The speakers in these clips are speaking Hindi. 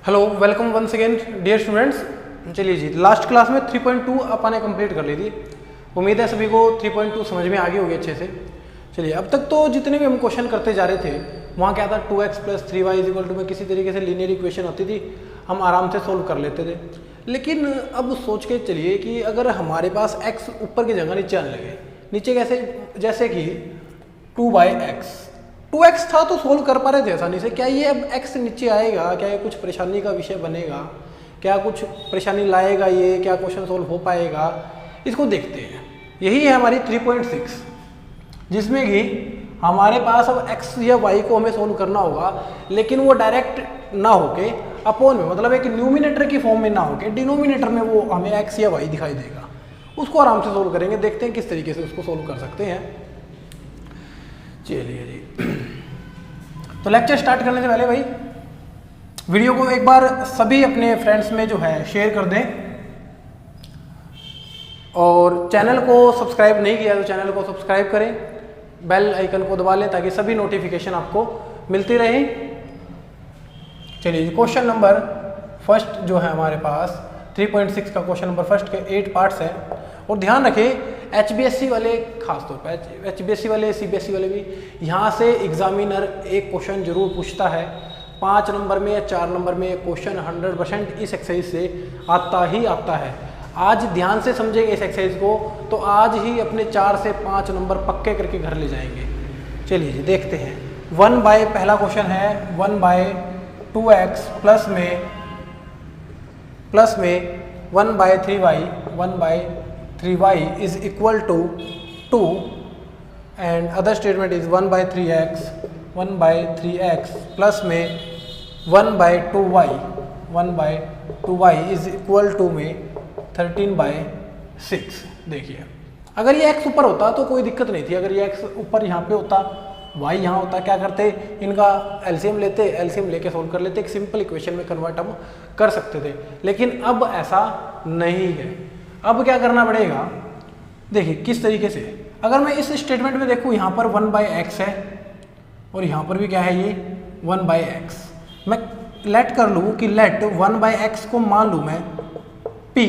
Hello, welcome once again dear students. चलिए जी, लास्ट क्लास में 3.2 अपन ने कंप्लीट कर ली थी। उम्मीद है सभी को 3.2 समझ में आ गई होगी अच्छे से। चलिए, अब तक तो जितने भी हम क्वेश्चन करते जा रहे थे वहाँ क्या था, 2x + 3y = में किसी तरीके से लीनियर इक्वेशन होती थी, हम आराम से सोल्व कर लेते थे। लेकिन अब सोच के चलिए कि अगर हमारे पास x ऊपर की जगह नीचे आने लगे, नीचे कैसे, जैसे कि 2/x 2x था तो सोल्व कर पा रहे थे आसानी से। क्या ये अब x नीचे आएगा, क्या ये कुछ परेशानी का विषय बनेगा, क्या कुछ परेशानी लाएगा, ये क्या क्वेश्चन सोल्व हो पाएगा, इसको देखते हैं। यही है हमारी 3.6, जिसमें कि हमारे पास अब x या y को हमें सोल्व करना होगा, लेकिन वो डायरेक्ट ना होके अपोन में, मतलब एक न्यूमिनेटर की फॉर्म में ना होके डिनोमिनेटर में वो हमें x या y दिखाई देगा। उसको आराम से सोल्व करेंगे, देखते हैं किस तरीके से उसको सोल्व कर सकते हैं। चलिए जी, तो लेक्चर स्टार्ट करने से पहले भाई वीडियो को एक बार सभी अपने फ्रेंड्स में जो है शेयर कर दें, और चैनल को सब्सक्राइब नहीं किया तो चैनल को सब्सक्राइब करें, बेल आइकन को दबा लें ताकि सभी नोटिफिकेशन आपको मिलती रहे। चलिए, क्वेश्चन नंबर फर्स्ट जो है हमारे पास 3.6 का क्वेश्चन नंबर फर्स्ट के 8 पार्ट्स हैं। और ध्यान रखें, HBSC वाले खासतौर पर, HBSC वाले, CBSE वाले भी, यहाँ से एग्जामिनर एक क्वेश्चन जरूर पूछता है। 5 नंबर में या 4 नंबर में एक क्वेश्चन 100% इस एक्सरसाइज से आता ही आता है। आज ध्यान से समझेंगे इस एक्सरसाइज को तो आज ही अपने 4 से 5 नंबर पक्के करके घर ले जाएंगे। चलिए जी, देखते हैं। पहला क्वेश्चन है 1/2x प्लस में 1/3y 1/3y is equal to 2 and other statement is 1/3x plus में 1/2y इज इक्वल टू में 13/6। देखिए, अगर ये x ऊपर होता तो कोई दिक्कत नहीं थी। अगर ये x ऊपर यहाँ पे होता, y यहाँ होता, क्या करते, इनका एलसीएम लेते, एलसीएम लेके सोल्व कर लेते, एक सिंपल इक्वेशन में कन्वर्ट हम कर सकते थे। लेकिन अब ऐसा नहीं है। अब क्या करना पड़ेगा, देखिए किस तरीके से। अगर मैं इस स्टेटमेंट में देखूँ, यहाँ पर 1/x है और यहाँ पर भी क्या है, ये 1/x। मैं लेट कर लूँ कि लेट 1/x को मान लूँ मैं p,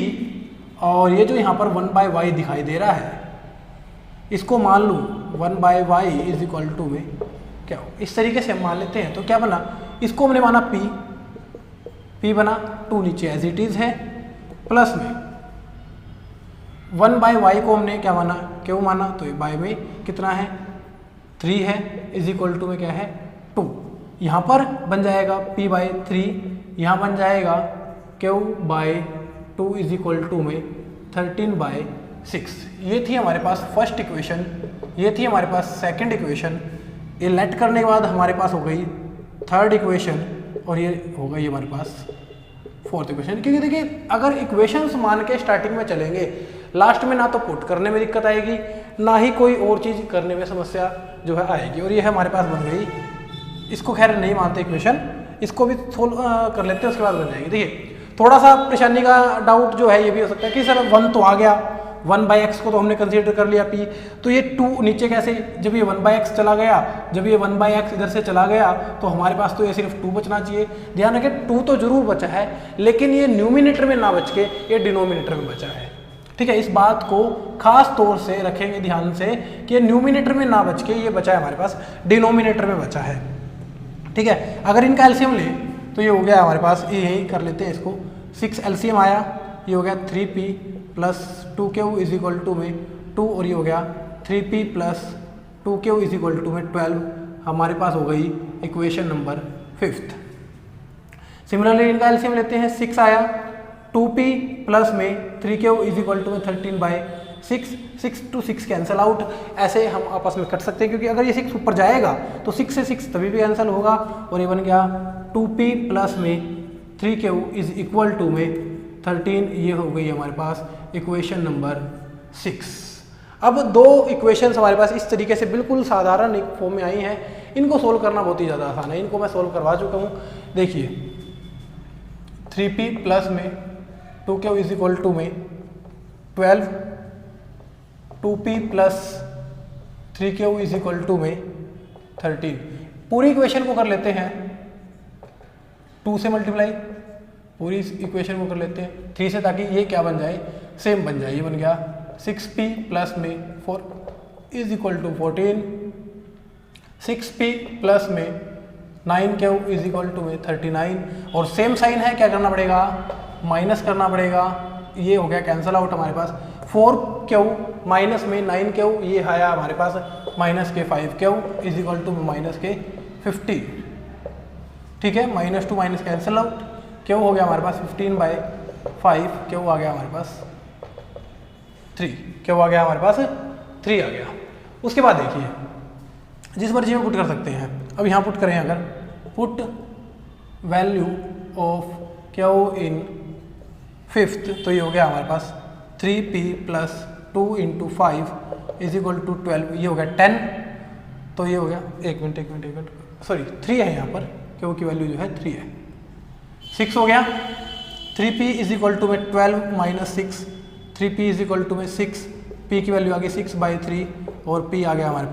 और ये जो यहाँ पर 1/y दिखाई दे रहा है इसको मान लूँ 1/y इज इक्वल टू में क्या हो, इस तरीके से हम मान लेते हैं। तो क्या बना, इसको हमने माना p बना, 2 नीचे एज इट इज है, प्लस में 1/y को हमने क्या माना, क्यों माना, तो y में कितना है, 3 है, इज इक्वल टू में क्या है, 2। यहाँ पर बन जाएगा p/3, यहाँ बन जाएगा q/2 इज इक्वल टू में 13/6। ये थी हमारे पास फर्स्ट इक्वेशन, ये थी हमारे पास सेकंड इक्वेशन। ये लेट करने के बाद हमारे पास हो गई थर्ड इक्वेशन, और ये हो गई हमारे पास फोर्थ इक्वेशन। क्योंकि देखिए, अगर इक्वेशंस मान के स्टार्टिंग में चलेंगे, लास्ट में ना तो पुट करने में दिक्कत आएगी, ना ही कोई और चीज़ करने में समस्या जो है आएगी। और ये हमारे पास बन गई, इसको खैर नहीं मानते इक्वेशन, इसको भी सोल्व कर लेते हैं, उसके बाद बन जाएगी। देखिए, थोड़ा सा परेशानी का डाउट जो है ये भी हो सकता है कि सर 1 तो आ गया, 1/x को तो हमने कंसीडर कर लिया p, तो ये 2 नीचे कैसे, जब ये 1/x चला गया, जब ये 1/x इधर से चला गया तो हमारे पास तो ये सिर्फ 2 बचना चाहिए। ध्यान रखें, 2 तो जरूर बचा है, लेकिन ये न्यूमिनेटर में ना बच के ये डिनोमिनेटर में बचा है। ठीक है, इस बात को खास तौर से रखेंगे ध्यान से कि ये न्यूमिनेटर में ना बच के ये बचा है, हमारे पास डिनोमिनेटर में बचा है। ठीक है, अगर इनका एलसीएम ले तो ये हो गया हमारे पास, ये यही कर लेते हैं इसको, 6 एलसीएम आया, ये हो गया 3p + 2q is equal to में 2, और ये हो गया 3p + 2q is equal to में 12। हमारे पास हो गई इक्वेशन नंबर 5th। सिमिलरली इनका एलसीएम लेते हैं, 6 आया, 2p प्लस में 3q इज इक्वल टू में 13/6, 6 to 6 कैंसिल आउट। ऐसे हम आपस में कट सकते हैं, क्योंकि अगर ये 6 ऊपर जाएगा तो 6 से 6 तभी भी कैंसिल होगा, और ये बन गया 2p प्लस में 3q इज इक्वल टू में 13। ये हो गई हमारे पास इक्वेशन नंबर 6। अब 2 इक्वेशंस हमारे पास इस तरीके से बिल्कुल साधारण एक फॉर्म में आई हैं, इनको सोल्व करना बहुत ही ज़्यादा आसान है। इनको मैं सोल्व करवा चुका हूँ। देखिए, 3p प्लस में 2q इज इक्वल टू में 12, 2p plus 3q is equal to में 13। पूरी इक्वेशन को कर लेते हैं 2 से मल्टीप्लाई, पूरी इस इक्वेशन को कर लेते हैं 3 से, ताकि ये क्या बन जाए, सेम बन जाए। ये बन गया 6p प्लस में 4 is equal to 14, 6p plus में 9q इज इक्वल टू में 39, और सेम साइन है, क्या करना पड़ेगा, माइनस करना पड़ेगा। ये हो गया कैंसिल आउट हमारे पास, 4q माइनस में 9q, ये आया हमारे पास माइनस के 5q is equal to minus के 50। ठीक है, minus two minus cancel out, Q हो गया हमारे पास 15/5, क्यू आ गया हमारे पास 3, क्यू आ गया हमारे पास 3 आ गया। उसके बाद देखिए जिस मर्जी में पुट कर सकते हैं। अब यहाँ पुट करें, अगर put value of q in fifth, तो ये हो गया हमारे पास 3p plus 2 × 5 is equal to 12, ये हो गया 10। तो ये हो गया, एक मिनट सॉरी 3 है यहाँ पर, क्यू की वैल्यू जो है 3 है। 6 हो गया, 3p इज इक्वल टू में 12 minus 6, 3p is equal to में 6, p की वैल्यू आ गई 6/3, और p आ गया हमारे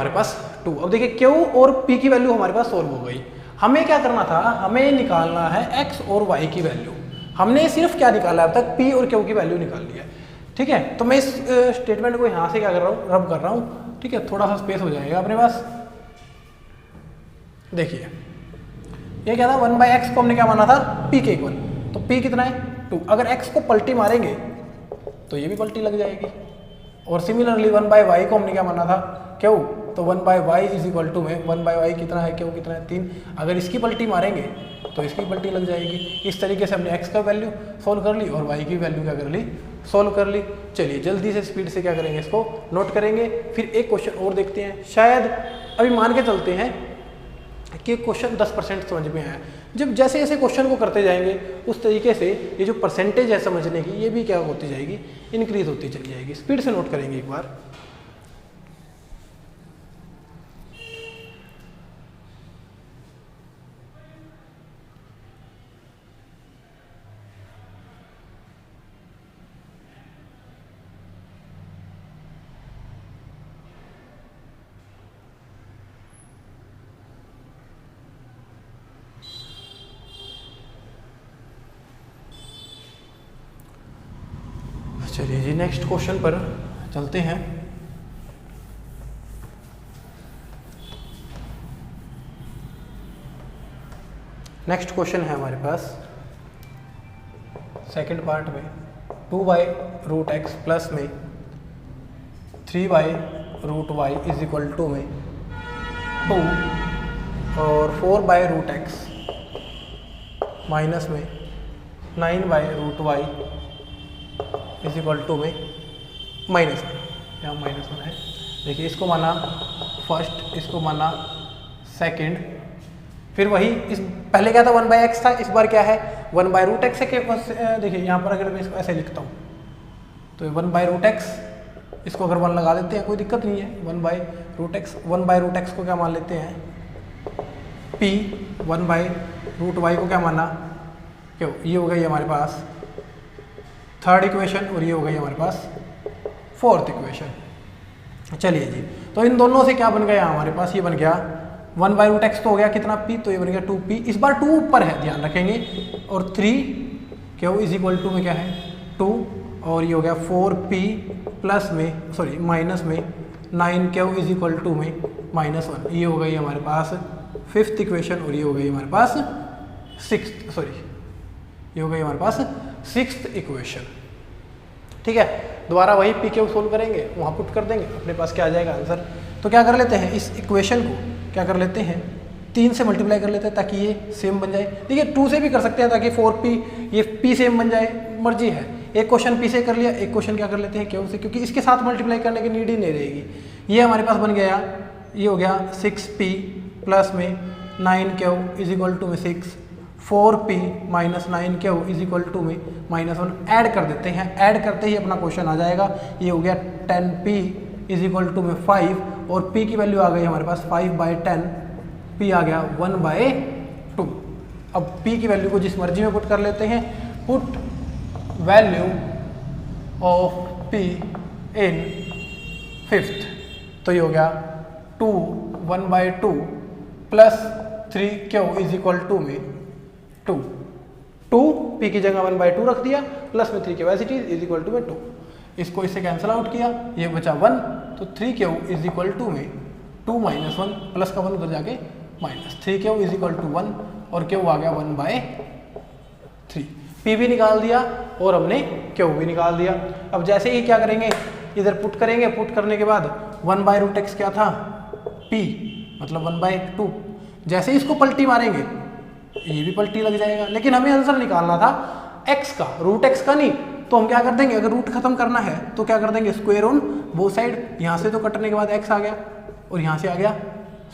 पास 2। अब देखिए q और p की वैल्यू हमारे पास सोल्व हो गई। हमें क्या करना था, हमें निकालना है x और y की वैल्यू। हमने सिर्फ क्या निकाला है अब तक, p और q की वैल्यू निकाल लिया है। ठीक है, तो मैं इस स्टेटमेंट को यहाँ से क्या कर रहा हूँ, रब कर रहा हूँ। ठीक है, थोड़ा सा स्पेस हो जाएगा अपने पास। देखिए ये क्या था, 1/x को हमने क्या माना था, p के इक्वल, तो p कितना है 2। अगर x को पलटी मारेंगे तो ये भी पलटी लग जाएगी। और सिमिलरली 1/y को हमने क्या माना था, क्यू, तो 1/y इज इक्वल टू में 1/y कितना है, क्यू कितना है 3। अगर इसकी पलटी मारेंगे तो इसकी पलटी लग जाएगी। इस तरीके से हमने x का वैल्यू सोल्व कर ली और y की वैल्यू क्या कर ली, सोल्व कर ली। चलिए जल्दी से स्पीड से क्या करेंगे, इसको नोट करेंगे, फिर एक क्वेश्चन और देखते हैं। शायद अभी मान के चलते हैं कि क्वेश्चन 10% समझ में आया। जब जैसे जैसे क्वेश्चन को करते जाएंगे उस तरीके से ये जो परसेंटेज है समझने की, ये भी क्या होती जाएगी, इंक्रीज होती चली जाएगी। स्पीड से नोट करेंगे एक बार। चलिए जी नेक्स्ट क्वेश्चन पर चलते हैं। नेक्स्ट क्वेश्चन है हमारे पास सेकंड पार्ट में 2/√x प्लस में 3/√y इज इक्वल टू में 2 और 4/√x माइनस में 9/√y इज इक्वल टू में -1, यहाँ -1 है। देखिए इसको माना फर्स्ट, इसको माना सेकंड, फिर वही इस पहले क्या था 1/x था, इस बार क्या है 1/√x है। देखिए यहाँ पर अगर मैं इसको ऐसे लिखता हूँ तो 1/√x, इसको अगर 1 लगा देते हैं कोई दिक्कत नहीं है। 1/√x को क्या मान लेते हैं p, 1/√y को क्या माना क्यों, ये हो गई हमारे पास थर्ड इक्वेशन और ये हो गई हमारे पास फोर्थ इक्वेशन। चलिए जी, तो इन दोनों से क्या बन गया हमारे पास, ये बन गया 1/√x तो हो गया कितना p, तो ये बन गया 2p। इस बार 2 ऊपर है, ध्यान रखेंगे, और 3q इज इक्वल टू में क्या है 2, और ये हो गया 4p प्लस में सॉरी माइनस में 9q इज इक्वल टू में -1। ये हो गई हमारे पास फिफ्थ इक्वेशन और ये हो गई हमारे पास ये हो गई हमारे पास सिक्स्थ इक्वेशन। ठीक है, दोबारा वही पी क्यू सोल्व करेंगे, वहाँ पुट कर देंगे, अपने पास क्या आ जाएगा आंसर। तो क्या कर लेते हैं, इस इक्वेशन को क्या कर लेते हैं 3 से मल्टीप्लाई कर लेते हैं ताकि ये सेम बन जाए। देखिए 2 से भी कर सकते हैं ताकि 4p ये p सेम बन जाए, मर्जी है। एक क्वेश्चन p से कर लिया, एक क्वेश्चन क्या कर लेते हैं क्यू से, क्योंकि इसके साथ मल्टीप्लाई करने की नीड ही नहीं रहेगी। ये हमारे पास बन गया, ये हो गया 6p प्लस में 9q इज इक्वल टू में 6, 4p minus 9q is equal to में -1। ऐड कर देते हैं, ऐड करते ही अपना क्वेश्चन आ जाएगा। ये हो गया 10p इज इक्वल टू में 5, और p की वैल्यू आ गई हमारे पास 5/10, p आ गया 1/2। अब p की वैल्यू को जिस मर्जी में पुट कर लेते हैं, put value of p in fifth, तो ये हो गया 1/2 plus 3q is equal to में 2 पी की जगह 1/2 रख दिया, प्लस में 3 कैपेसिटी इज इक्वल टू में 2, इसको इससे कैंसिल आउट किया, ये बचा 1, तो 3Q इज इक्वल टू में 2 - 1, प्लस का 1 उधर जाके minus, 3Q is equal to 1 और Q आ गया 1/3। P भी निकाल दिया और हमने Q भी निकाल दिया। अब जैसे ही क्या करेंगे, इधर पुट करेंगे, पुट करने के बाद 1/√x क्या था, P मतलब 1/2। जैसे ही इसको पलटी मारेंगे ये भी पलटी लग जाएगा, लेकिन हमें आंसर निकालना था x का, √x का नहीं। तो हम क्या कर देंगे, अगर रूट खत्म करना है तो क्या कर देंगे, स्क्वायर ऑन बोथ साइड। यहाँ से तो कटने के बाद x आ गया और यहाँ से आ गया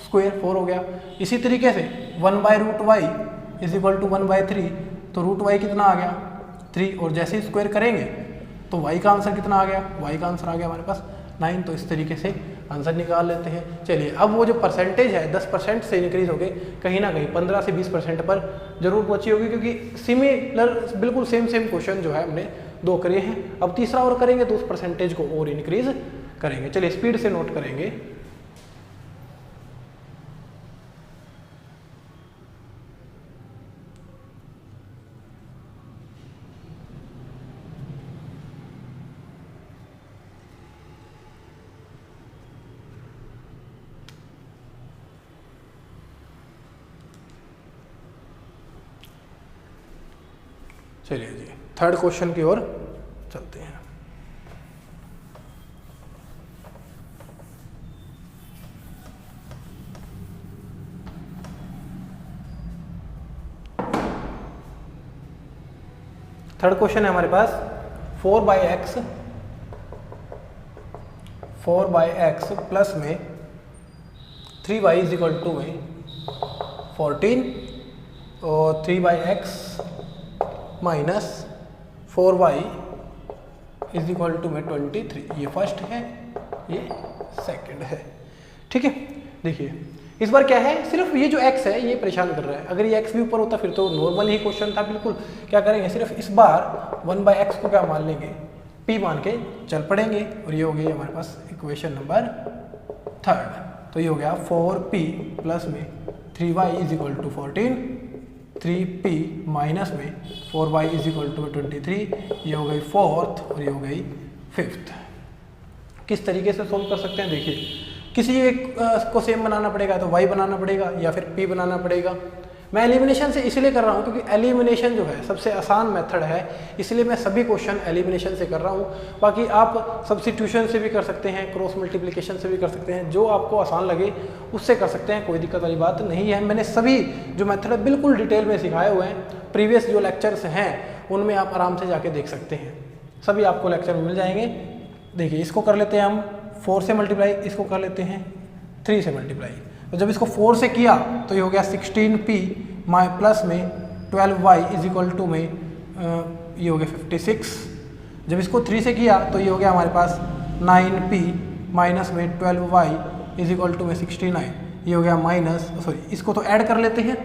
स्क्वायर, 4 हो गया। इसी तरीके से 1/√y इज इक्वल टू 1/3, तो √y कितना आ गया 3, और जैसे ही स्क्वायर करेंगे तो y का आंसर कितना आ गया, y का आंसर आ गया हमारे पास 9। तो इस तरीके से आंसर निकाल लेते हैं। चलिए अब वो जो परसेंटेज है 10% से इंक्रीज हो गए, कहीं ना कहीं 15 से 20% पर जरूर पहुंची होगी, क्योंकि सिमिलर बिल्कुल सेम क्वेश्चन जो है हमने 2 करे हैं। अब तीसरा और करेंगे तो उस परसेंटेज को और इंक्रीज करेंगे। चलिए स्पीड से नोट करेंगे। चलिए जी थर्ड क्वेश्चन की ओर चलते हैं। थर्ड क्वेश्चन है हमारे पास 4/x प्लस में 3y इज इक्वल टू में 14 और 3/x minus 4y is equal to में 23। ये फर्स्ट है, ये सेकंड है। ठीक है, देखिए इस बार क्या है, सिर्फ ये जो x है ये परेशान कर रहा है। अगर ये x भी ऊपर होता फिर तो नॉर्मल ही क्वेश्चन था बिल्कुल। क्या करेंगे, सिर्फ इस बार 1/x को क्या मान लेंगे, p मान के चल पड़ेंगे, और ये हो गई हमारे पास इक्वेशन नंबर 3। तो ये हो गया 4p प्लस में 3y is equal to 14, 3p minus में 4y इज इक्वल टू 23। ये हो गई 4th और ये हो गई 5th। किस तरीके से सोल्व कर सकते हैं, देखिए किसी एक को सेम बनाना पड़ेगा तो y बनाना पड़ेगा या फिर p बनाना पड़ेगा। मैं एलिमिनेशन से इसलिए कर रहा हूँ क्योंकि एलिमिनेशन जो है सबसे आसान मेथड है, इसलिए मैं सभी क्वेश्चन एलिमिनेशन से कर रहा हूँ। बाकी आप सब्स्टिट्यूशन से भी कर सकते हैं, क्रॉस मल्टीप्लिकेशन से भी कर सकते हैं, जो आपको आसान लगे उससे कर सकते हैं, कोई दिक्कत वाली बात नहीं है। मैंने सभी जो मेथड बिल्कुल डिटेल में सिखाए हुए हैं, प्रीवियस जो लेक्चर्स हैं उनमें आप आराम से जाके देख सकते हैं, सभी आपको लेक्चर में मिल जाएंगे। देखिए इसको कर लेते हैं हम 4 से मल्टीप्लाई, इसको कर लेते हैं 3 से मल्टीप्लाई। तो जब इसको 4 से किया तो ये हो गया 16p प्लस में 12y इज इक्वल टू में ये हो गया 56। जब इसको 3 से किया तो ये हो गया हमारे पास 9p माइनस में 12y इज इक्वल टू में 69। ये हो गया माइनस, सॉरी इसको तो ऐड कर लेते हैं।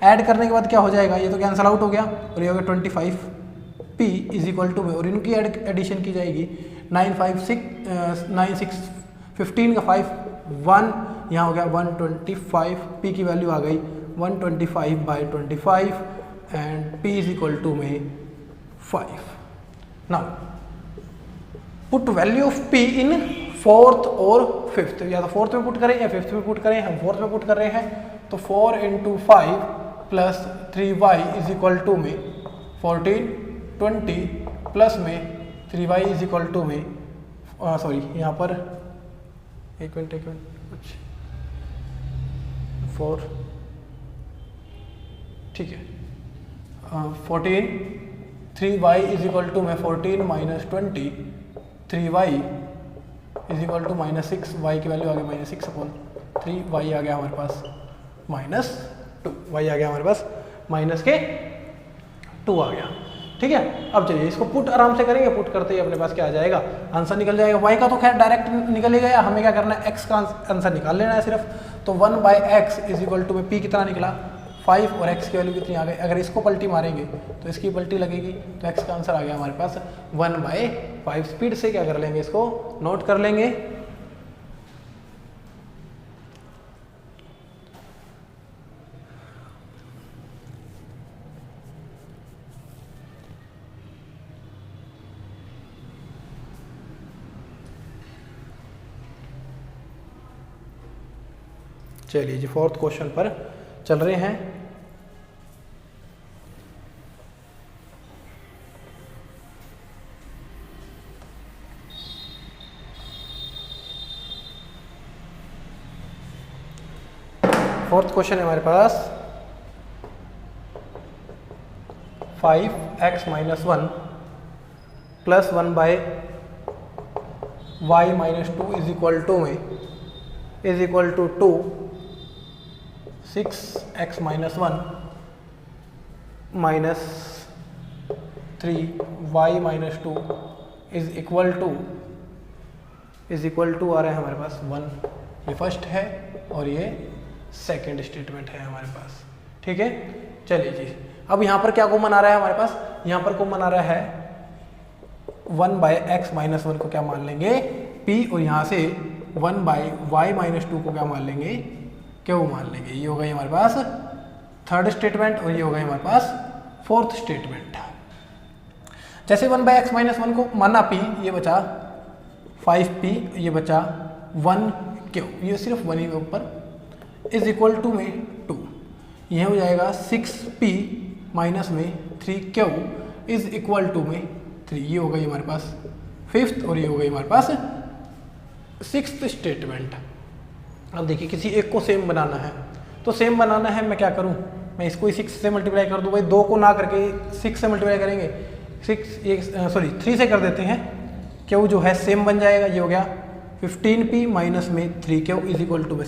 ऐड करने के बाद क्या हो जाएगा, ये तो कैंसल आउट हो गया और ये हो गया 25p इज इक्वल टू में, और इनकी एडिशन की जाएगी 15 का 5 1, यहाँ हो गया 125। p की वैल्यू आ गई 125/25 and p is equal to में 5। Now put value of p in 4th और 5th, या तो 4th में पुट करें या 5th में पुट करें। हम 4th में पुट कर रहे हैं तो 4 × 5 plus 3y is equal to में 14, 20 प्लस में 3y इज इक्वल टू में सॉरी यहाँ पर एक मिनट कुछ 4, ठीक है 14, 3y इज इक्वल टू में 14 minus 20, 3y is equal to minus 6, y की वैल्यू आ गई -6/3, y आ गया हमारे पास -2, y आ गया हमारे पास माइनस के 2 आ गया। ठीक है, अब चलिए इसको पुट आराम से करेंगे। पुट करते ही अपने पास क्या आ जाएगा, आंसर निकल जाएगा। y का तो खैर डायरेक्ट निकल ही गया, हमें क्या करना है, x का आंसर निकाल लेना है सिर्फ। तो 1/x इज इक्वल टू में p कितना निकला 5 और x की वैल्यू कितनी आ गई। अगर इसको पलटी मारेंगे तो इसकी पलटी लगेगी, तो x का आंसर आ गया हमारे पास 1/5। स्पीड से क्या कर लेंगे, इसको नोट कर लेंगे। चलिए जी फोर्थ क्वेश्चन पर चल रहे हैं। फोर्थ क्वेश्चन है हमारे पास 5x minus 1 plus 1 by y minus 2 is equal to में is equal to 2 6x minus 1 minus 3y minus 2 is equal to आ रहा है हमारे पास 1। ये फर्स्ट है और ये सेकेंड स्टेटमेंट है हमारे पास। ठीक है, चलिए जी अब यहाँ पर क्या कॉमन आ रहा है हमारे पास, यहाँ पर कॉमन आ रहा है 1 बाय एक्स माइनस 1 को क्या मान लेंगे p, और यहाँ से 1 बाय वाई माइनस 2 को क्या मान लेंगे क्यों मान लेंगे। ये हो गई हमारे पास थर्ड स्टेटमेंट और ये हो गई हमारे पास फोर्थ स्टेटमेंट। जैसे 1 बाय एक्स माइनस 1 को माना p, ये बचा 5p, ये बचा 1 क्यों, ये सिर्फ 1 ही ऊपर इज इक्वल टू में 2, यह हो जाएगा 6p माइनस में 3 क्यू इज इक्वल टू में 3। ये हो गई हमारे पास फिफ्थ और ये हो गई हमारे पास सिक्स्थ स्टेटमेंट। अब देखिए किसी एक को सेम बनाना है, तो सेम बनाना है मैं क्या करूं, मैं इसको ही 6 से मल्टीप्लाई कर दूं। भाई 2 को ना करके 6 से मल्टीप्लाई करेंगे, 3 से कर देते हैं, क्यू जो है सेम बन जाएगा। ये हो गया 15p माइनस में 3 क्यू इज इक्वल टू में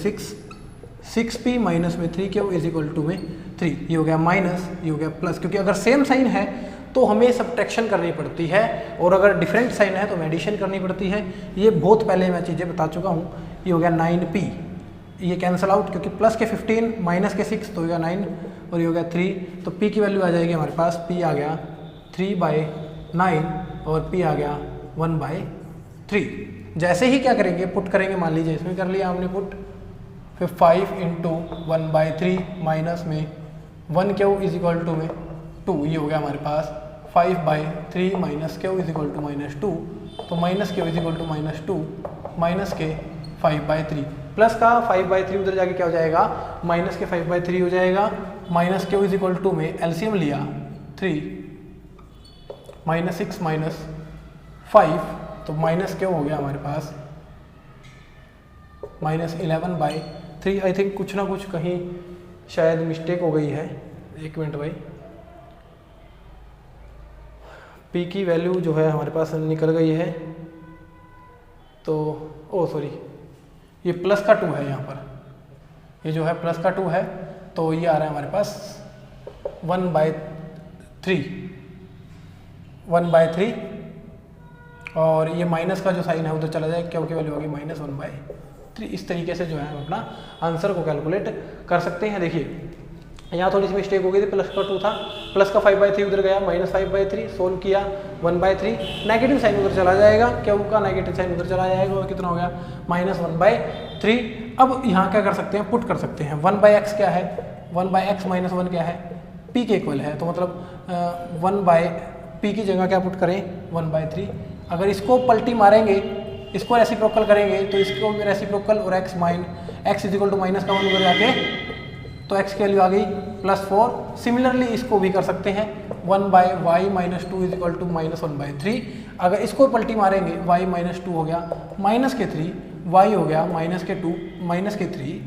6p माइनस में 3 क्यू इज इक्वल टू में 3। ये हो गया माइनस, ये हो गया प्लस, क्योंकि अगर सेम साइन है तो हमें सब्ट्रैक्शन करनी पड़ती है और अगर डिफरेंट साइन है तो हमें एडिशन करनी पड़ती है। ये बहुत पहले मैं चीज़ें बता चुका हूँ। ये हो गया 9p, ये कैंसिल आउट क्योंकि प्लस के 15 माइनस के 6 तो हो गया 9 और ये हो गया 3, तो p की वैल्यू आ जाएगी हमारे पास, p आ गया 3/9 और p आ गया 1/3। जैसे ही क्या करेंगे पुट करेंगे, मान लीजिए इसमें कर लिया हमने पुट, फिर 5 इंटू 1/3 माइनस में 1 क्यू इज इक्वल टू में 2। ये हो गया हमारे पास 5/3 minus q is equal to -2, तो minus q is equal to -2 minus के 5/3, प्लस का 5/3 उधर जाके क्या हो जाएगा, माइनस के 5/3 हो जाएगा। Minus q is equal to में एलसीएम लिया 3 -6 माइनस 5, तो माइनस क्यू हो गया हमारे पास -11/3। आई थिंक कुछ ना कुछ कहीं शायद मिस्टेक हो गई है, एक मिनट भाई। p की वैल्यू जो है हमारे पास निकल गई है, तो ओ सॉरी ये प्लस का 2 है यहाँ पर, ये जो है प्लस का 2 है, तो ये आ रहा है हमारे पास 1/3 और ये माइनस का जो साइन है उधर चला जाए, क्योंकि वैल्यू होगी -1/3। इस तरीके से जो है हम अपना आंसर को कैलकुलेट कर सकते हैं। देखिए यहाँ थोड़ी सी मिस्टेक हो गई थी, प्लस का 2 था, प्लस का 5/3 उधर गया, -5/3 सोल्व किया 1/3, नेगेटिव साइन उधर चला जाएगा, क्यों का नेगेटिव साइन उधर चला जाएगा और कितना हो गया -1/3। अब यहाँ क्या कर सकते हैं, पुट कर सकते हैं। 1/x क्या है, 1/x माइनस 1 क्या है, p के इक्वल है, तो मतलब 1/p की जगह क्या पुट करें 1/3। अगर इसको पलटी मारेंगे, इसको रेसिप्रोकल करेंगे, तो इसको रेसिप्रोकल और x is equal to minus का 1 उधर जाके, तो x की वैल्यू आ गई +4। सिमिलरली इसको भी कर सकते हैं 1/y minus 2 is equal to -1/3। अगर इसको पलटी मारेंगे y -2 हो गया माइनस के 3, y हो गया -2 माइनस के 3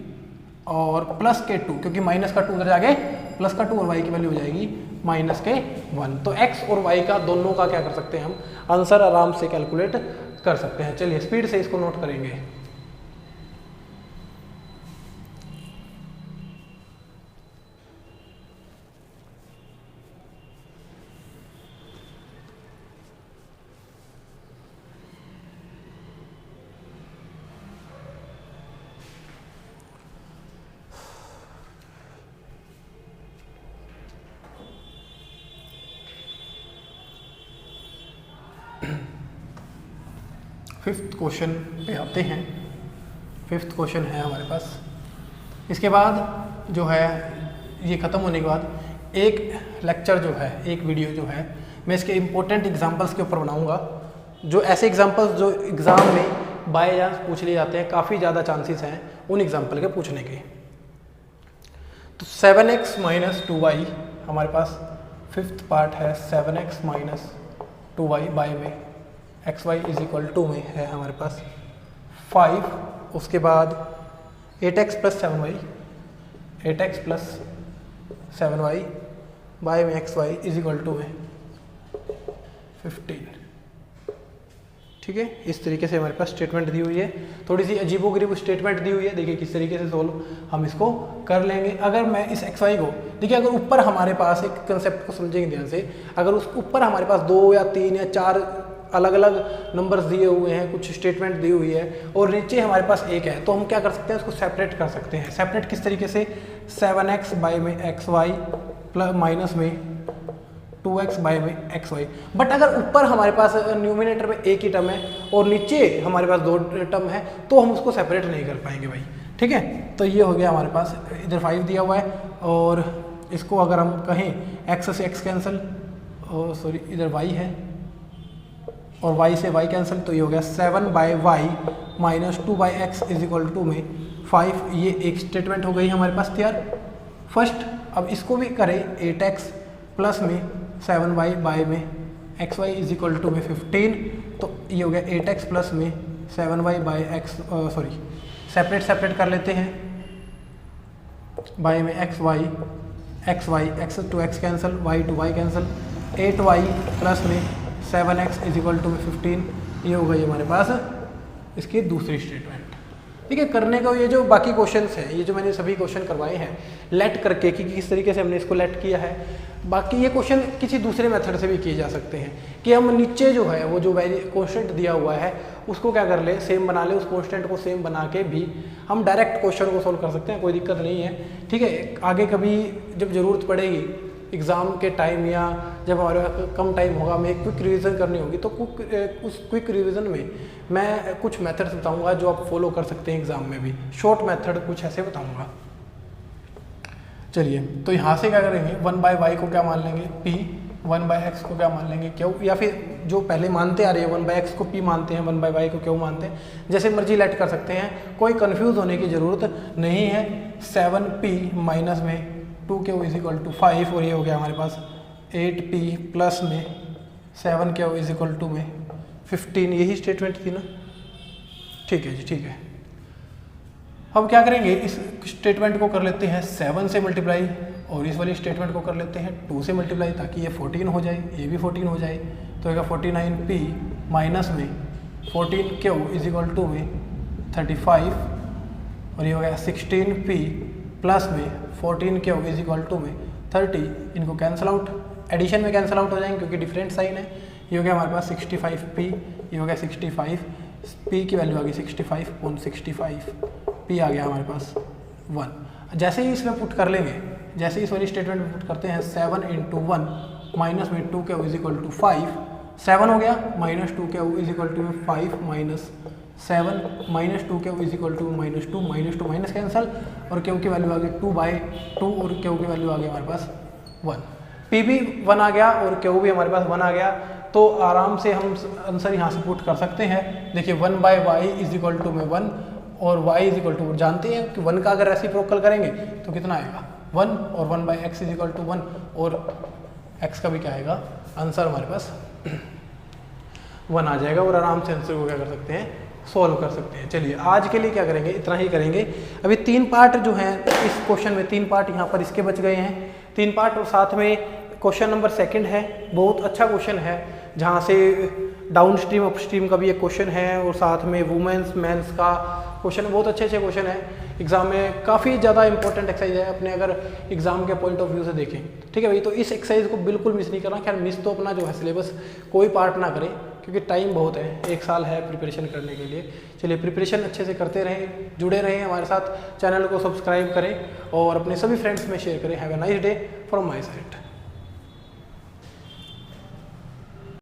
और प्लस के 2, क्योंकि माइनस का 2 उधर जाके प्लस का 2 और y की वैल्यू हो जाएगी -1। तो x और y का दोनों का क्या कर सकते हैं हम आंसर आराम से कैलकुलेट कर सकते हैं। चलिए स्पीड से इसको नोट करेंगे। फिफ्थ क्वेश्चन पे आते हैं। फिफ्थ क्वेश्चन है हमारे पास। इसके बाद जो है ये ख़त्म होने के बाद एक लेक्चर जो है, एक वीडियो जो है, मैं इसके इम्पोर्टेंट एग्जांपल्स के ऊपर बनाऊंगा, जो ऐसे एग्जांपल्स जो एग्ज़ाम में बाय चांस पूछ लिए जाते हैं, काफ़ी ज़्यादा चांसेस हैं उन एग्जांपल के पूछने के। तो 7x माइनस 2y हमारे पास फिफ्थ पार्ट है 7x माइनस 2y बाय में xy इज इक्वल टू में है हमारे पास 5, उसके बाद 8x plus 7y 8x plus 7y by में xy इज इक्वल टू में 15। ठीक है, इस तरीके से हमारे पास स्टेटमेंट दी हुई है। थोड़ी सी अजीबोगरीब स्टेटमेंट दी हुई है, देखिए किस तरीके से सोल्व हम इसको कर लेंगे। अगर मैं इस xy को देखिए, अगर ऊपर हमारे पास एक कंसेप्ट को समझेंगे ध्यान से, अगर उस ऊपर हमारे पास 2 या 3 या 4 अलग अलग नंबर्स दिए हुए हैं, कुछ स्टेटमेंट दी हुई है और नीचे हमारे पास एक है, तो हम क्या कर सकते हैं, उसको सेपरेट कर सकते हैं। सेपरेट किस तरीके से, 7x बाय में xy प्लस माइनस में 2x बाय में xy। बट अगर ऊपर हमारे पास न्यूमिनेटर में एक ही टर्म है और नीचे हमारे पास 2 टर्म है, तो हम उसको सेपरेट नहीं कर पाएंगे भाई। ठीक है, तो ये हो गया हमारे पास, इधर 5 दिया हुआ है और इसको अगर हम कहें x से x कैंसिल, और सॉरी इधर y है और y से y कैंसिल, तो ये हो गया 7 by y minus 2 by x is equal to में 5। ये एक स्टेटमेंट हो गई हमारे पास तैयार फर्स्ट। अब इसको भी करें 8x प्लस में 7y बाय में xy इज इक्वल टू में 15, तो ये हो गया 8x प्लस में 7y bye x, sorry separate कर लेते हैं, बाय में xy x to x cancel, y to y cancel, 8y plus में 7x इज इक्वल टू में 15। ये हो गई हमारे पास इसकी दूसरी स्टेटमेंट। ठीक है, करने का ये जो बाकी क्वेश्चंस हैं, ये जो मैंने सभी क्वेश्चन करवाए हैं लेट करके कि किस तरीके से हमने इसको लेट किया है, बाकी ये क्वेश्चन किसी दूसरे मेथड से भी किए जा सकते हैं कि हम नीचे जो है वो जो कॉन्स्टेंट दिया हुआ है उसको क्या कर ले, सेम बना ले, उस कॉन्स्टेंट को सेम बना के भी हम डायरेक्ट क्वेश्चन को सोल्व कर सकते हैं, कोई दिक्कत नहीं है। ठीक है, आगे कभी जब ज़रूरत पड़ेगी एग्ज़ाम के टाइम या जब हमारे कम टाइम होगा, हमें क्विक रिवीजन करनी होगी, तो उस क्विक रिवीजन में मैं कुछ मेथड्स बताऊंगा जो आप फॉलो कर सकते हैं एग्ज़ाम में भी, शॉर्ट मेथड कुछ ऐसे बताऊंगा। चलिए, तो यहाँ से क्या करेंगे, 1 बाय वाई को क्या मान लेंगे p, 1 बाय एक्स को क्या मान लेंगे क्यू, या फिर जो पहले मानते आ रहे हैं 1 बाय एक्स को p मानते हैं, 1 बाय वाई को क्यू मानते हैं, जैसे मर्जी लेट कर सकते हैं, कोई कंफ्यूज होने की ज़रूरत नहीं है। 7p माइनस में 2q इज इक्वल टू 5 और ये हो गया हमारे पास 8p प्लस में 7q इज इक्वल टू में 15। यही स्टेटमेंट थी ना। ठीक है जी, ठीक है। अब क्या करेंगे, इस स्टेटमेंट को कर लेते हैं 7 से मल्टीप्लाई और इस वाली स्टेटमेंट को कर लेते हैं 2 से मल्टीप्लाई, ताकि ये 14 हो जाए, ये भी 14 हो जाए। तो होगा 49p माइनस में 14q इज इक्वल टू में 35 और ये हो गया 16p प्लस में 14q इज इक्वल टू में 30। इनको कैंसिल आउट, एडिशन में कैंसिल आउट हो जाएंगे क्योंकि डिफरेंट साइन है। ये हो गया हमारे पास 65p, ये हो गया 65, p की वैल्यू आ गई 65/65, p आ गया हमारे पास 1। जैसे ही इसमें पुट कर लेंगे, जैसे ही इस वाली स्टेटमेंट में पुट करते हैं 7 × 1 माइनस में 2q इज इक्वल टू 5, 7 हो गया minus 2q is equal to 5 minus 7 minus 2q is equal to -2 -2 minus cancel और q की वैल्यू आ गई 2/2 और q की वैल्यू आ गई हमारे पास 1। p भी 1 आ गया और q भी हमारे पास 1 आ गया, तो आराम से हम आंसर यहाँ से पुट कर सकते हैं। देखिए 1 by y is equal to में 1 और y इज इक्वल टू, जानते हैं कि 1 का अगर रेसिप्रोकल करेंगे तो कितना आएगा 1 और 1 by x is equal to 1 और x का भी क्या आएगा, आंसर हमारे पास 1 आ जाएगा और आराम से आंसर को क्या कर सकते हैं, सॉल्व कर सकते हैं। चलिए आज के लिए क्या करेंगे, इतना ही करेंगे। अभी 3 पार्ट जो हैं इस क्वेश्चन में, 3 पार्ट यहाँ पर इसके बच गए हैं, 3 पार्ट और साथ में क्वेश्चन नंबर 2 है, बहुत अच्छा क्वेश्चन है, जहाँ से डाउन स्ट्रीम अप स्ट्रीम का भी एक क्वेश्चन है और साथ में वुमेंस मेंस का क्वेश्चन, बहुत अच्छे क्वेश्चन है। एग्जाम में काफ़ी ज़्यादा इंपॉर्टेंट एक्सरसाइज है अपने अगर एग्जाम के पॉइंट ऑफ व्यू से देखें। ठीक है भाई, तो इस एक्सरसाइज को बिल्कुल मिस नहीं करना। खैर मिस तो अपना जो है सिलेबस कोई पार्ट ना करें क्योंकि टाइम बहुत है, 1 साल है प्रिपरेशन करने के लिए। चलिए प्रिपरेशन अच्छे से करते रहें, जुड़े रहें हमारे साथ, चैनल को सब्सक्राइब करें और अपने सभी फ्रेंड्स में शेयर करें। Have a nice day from my side.